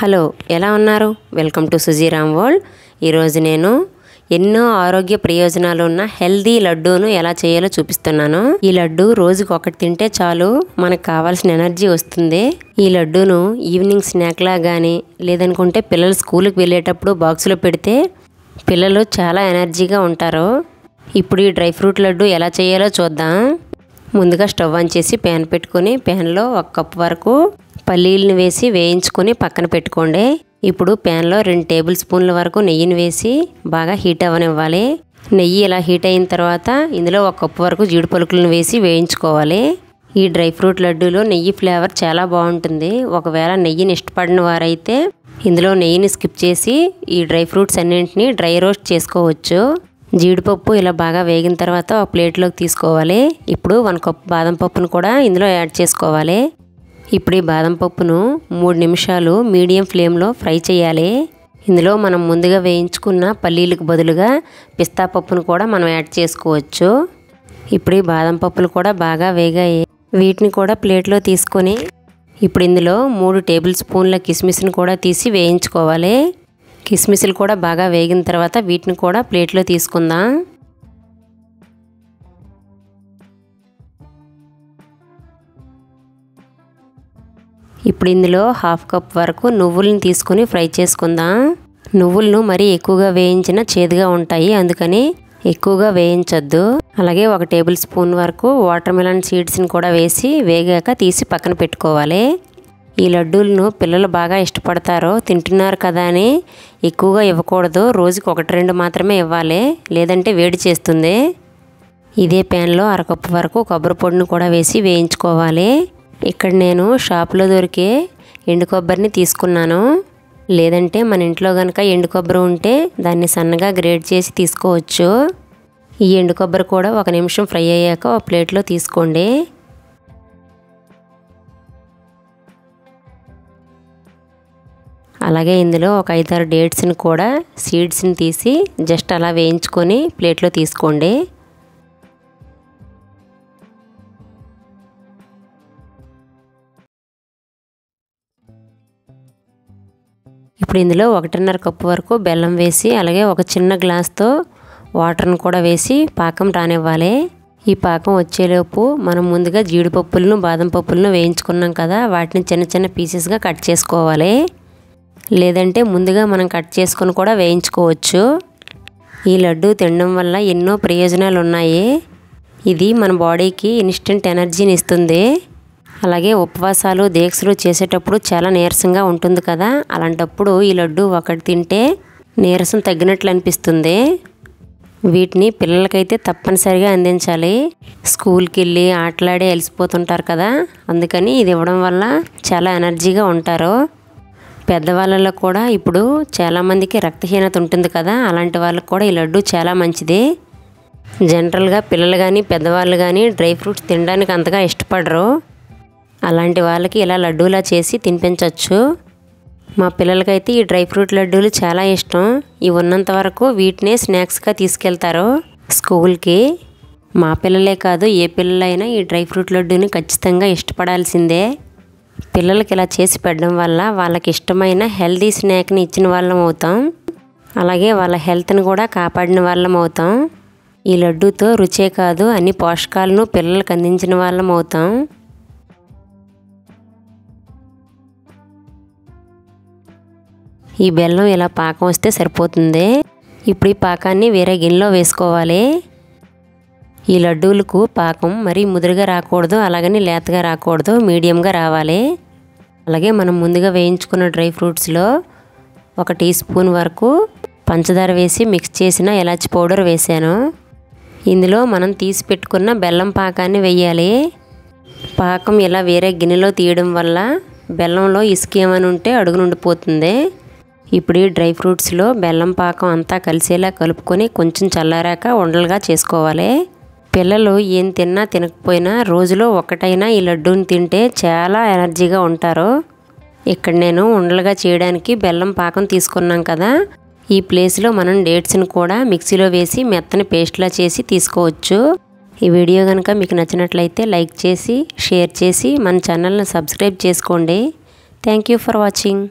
Hello ఎలా ఉన్నారు welcome to Sujiram world. ఈరోజు నేను ఎన్నో ఆరోగ్య ప్రయోజనాలు ఉన్న హెల్దీ లడ్డూను ఎలా చేయాలో చూపిస్తున్నాను। ఈ లడ్డు రోజుకి ఒకటి తింటే చాలు మనకు కావాల్సిన ఎనర్జీ వస్తుంది। ఈ లడ్డూను ఈవినింగ్ స్నాక్ లా గానీ లేదనుకుంటే పిల్లలు స్కూల్కి వెళ్ళేటప్పుడు బాక్స్లో పెడితే పిల్లలు చాలా ఎనర్జీగా ఉంటారు। ఇప్పుడు ఈ డ్రై ఫ్రూట్ లడ్డు ఎలా చేయాలో చూద్దాం। ముందుగా స్టవ్ ఆన్ చేసి ప్యాన్ పెట్టుకొని ప్యాన్లో 1 కప్ వరకు పల్లీలను వేసి వేయించుకొని పక్కన పెట్టుకోండి। ఇప్పుడు ప్యాన్లో 2 టేబుల్ స్పూన్ల వరకు నెయ్యిని వేసి బాగా హీట్ అవ్వనివ్వాలి। నెయ్యి ఇలా హీట్ అయిన తర్వాత ఇందులో 1 కప్ వరకు జీడి పలుకులను వేసి వేయించుకోవాలి। ఈ డ్రై ఫ్రూట్ లడ్డూలో నెయ్యి ఫ్లేవర్ చాలా బాగుంటుంది। ఒకవేళ నెయ్యిని ఇష్టపడిన వారైతే ఇందులో నెయ్యిని స్కిప్ చేసి ఈ డ్రై ఫ్రూట్స్ అన్నింటినీ డ్రై రోస్ట్ చేసుకోవచ్చు। జీడిపప్పు ఇలా బాగా వేగిన తర్వాత ఒక ప్లేట్లోకి తీసుకోవాలి। ఇప్పుడు 1 కప్ బాదం పప్పును కూడా ఇందులో యాడ్ చేసుకోవాలి। ఇప్పుడు ఈ బాదం పప్పును 3 నిమిషాలు మీడియం ఫ్లేమ్లో ఫ్రై చేయాలి। ఇందులో మనం ముందుగా వేయించుకున్న పల్లీలకు బదులుగా పిస్తా పప్పును కూడా మనం యాడ్ చేసుకోవచ్చు। ఇప్పుడు ఈ బాదం పప్పులు కూడా బాగా వేగాయి, వీటిని కూడా ప్లేట్లో తీసుకొని ఇప్పుడు ఇందులో 3 టేబుల్ స్పూన్ల కిస్మిస్ని కూడా తీసి వేయించుకోవాలి। కిస్మిస్లు కూడా బాగా వేగిన తర్వాత వీటిని కూడా ప్లేట్లో తీసుకుందాం। ఇప్పుడు ఇందులో 1/2 కప్ వరకు నువ్వులను తీసుకొని ఫ్రై చేసుకుందాం। నువ్వులను మరీ ఎక్కువగా వేయించినా చేదుగా ఉంటాయి, అందుకని ఎక్కువగా వేయించొద్దు। అలాగే 1 టేబుల్ స్పూన్ వరకు వాటర్ మిలన్ సీడ్స్ని కూడా వేసి వేగాక తీసి పక్కన పెట్టుకోవాలి। ఈ లడ్డూలను పిల్లలు బాగా ఇష్టపడతారు, తింటున్నారు కదా అని ఎక్కువగా ఇవ్వకూడదు, రోజుకి 1-2 మాత్రమే ఇవ్వాలి, లేదంటే వేడి చేస్తుంది। ఇదే ప్యాన్లో 1/2 కప్ వరకు కొబ్బరి పొడిని కూడా వేసి వేయించుకోవాలి। ఇక్కడ నేను షాప్లో దొరికే ఎండు కొబ్బరిని తీసుకున్నాను, లేదంటే మన ఇంట్లో కనుక ఎండు కొబ్బరి ఉంటే దాన్ని సన్నగా గ్రేడ్ చేసి తీసుకోవచ్చు। ఈ ఎండు కొబ్బరి కూడా 1 నిమిషం ఫ్రై అయ్యాక ఒక ప్లేట్లో తీసుకోండి। అలాగే ఇందులో ఒక 5-6 డేట్స్ని కూడా సీడ్స్ని తీసి జస్ట్ అలా వేయించుకొని ప్లేట్లో తీసుకోండి। ఇప్పుడు ఇందులో 1.5 కప్ వరకు బెల్లం వేసి అలాగే ఒక చిన్న గ్లాస్తో వాటర్ని కూడా వేసి పాకం రానివ్వాలి। ఈ పాకం వచ్చేలోపు మనం ముందుగా జీడిపప్పులను బాదం పప్పులను వేయించుకున్నాం కదా, వాటిని చిన్న చిన్న పీసెస్గా కట్ చేసుకోవాలి, లేదంటే ముందుగా మనం కట్ చేసుకొని కూడా వేయించుకోవచ్చు। ఈ లడ్డు తినడం వల్ల ఎన్నో ప్రయోజనాలు ఉన్నాయి। ఇది మన బాడీకి ఇన్స్టెంట్ ఎనర్జీని ఇస్తుంది। అలాగే ఉపవాసాలు దీక్షలు చేసేటప్పుడు చాలా నీరసంగా ఉంటుంది కదా, అలాంటప్పుడు ఈ లడ్డు ఒకటి తింటే నీరసం తగ్గినట్లు అనిపిస్తుంది। వీటిని పిల్లలకైతే తప్పనిసరిగా అందించాలి, స్కూల్కి వెళ్ళి ఆటలాడి అలసిపోతుంటారు కదా, అందుకని ఇది ఇవ్వడం వల్ల చాలా ఎనర్జీగా ఉంటారు। పెద్దవాళ్ళలో కూడా ఇప్పుడు చాలామందికి రక్తహీనత ఉంటుంది కదా, అలాంటి వాళ్ళకి కూడా ఈ లడ్డు చాలా మంచిది। జనరల్గా పిల్లలు కానీ పెద్దవాళ్ళు కానీ డ్రై ఫ్రూట్స్ తినడానికి అంతగా ఇష్టపడరు, అలాంటి వాళ్ళకి ఇలా లడ్డూలా చేసి తినిపించవచ్చు। మా పిల్లలకైతే ఈ డ్రై ఫ్రూట్ లడ్డూలు చాలా ఇష్టం, ఇవి ఉన్నంత వరకు వీటినే స్నాక్స్గా తీసుకెళ్తారు స్కూల్కి। మా పిల్లలే కాదు ఏ పిల్లలైనా ఈ డ్రై ఫ్రూట్ లడ్డూని ఖచ్చితంగా ఇష్టపడాల్సిందే। పిల్లలకి ఇలా చేసి పెట్టడం వల్ల వాళ్ళకి ఇష్టమైన హెల్దీ స్నాక్ని ఇచ్చిన వాళ్ళం అవుతాం, అలాగే వాళ్ళ హెల్త్ని కూడా కాపాడిన వాళ్ళం అవుతాం। ఈ లడ్డూతో రుచే కాదు అన్ని పోషకాలను పిల్లలకు అందించిన వాళ్ళం అవుతాం। ఈ బెల్లం ఇలా పాకం వస్తే సరిపోతుంది। ఇప్పుడు ఈ పాకాన్ని వేరే గిన్నెలో వేసుకోవాలి। ఈ లడ్డూలకు పాకం మరీ ముదురుగా రాకూడదు, అలాగని లేతగా రాకూడదు, మీడియంగా రావాలి। అలాగే మనం ముందుగా వేయించుకున్న డ్రై ఫ్రూట్స్లో 1 టీ స్పూన్ వరకు పంచదార వేసి మిక్స్ చేసిన ఇలాచి పౌడర్ వేసాను। ఇందులో మనం తీసి పెట్టుకున్న బెల్లం పాకాన్ని వేయాలి। పాకం ఇలా వేరే గిన్నెలో తీయడం వల్ల బెల్లంలో ఇసుక ఏమని ఉంటే అడుగునుండిపోతుంది। ఇప్పుడు ఈ డ్రై ఫ్రూట్స్లో బెల్లం పాకం అంతా కలిసేలా కలుపుకొని కొంచెం చల్లారాక ఉండలుగా చేసుకోవాలి। పిల్లలు ఏం తిన్నా తినకపోయినా రోజులో ఒకటైనా ఈ లడ్డూని తింటే చాలా ఎనర్జీగా ఉంటారు। ఇక్కడ నేను ఉండలుగా చేయడానికి బెల్లం పాకం తీసుకున్నాం కదా, ఈ ప్లేస్లో మనం డేట్స్ని కూడా మిక్సీలో వేసి మెత్తని పేస్ట్లా చేసి తీసుకోవచ్చు। ఈ వీడియో కనుక మీకు నచ్చినట్లయితే లైక్ చేసి షేర్ చేసి మన ఛానల్ని సబ్స్క్రైబ్ చేసుకోండి। Thank you for watching.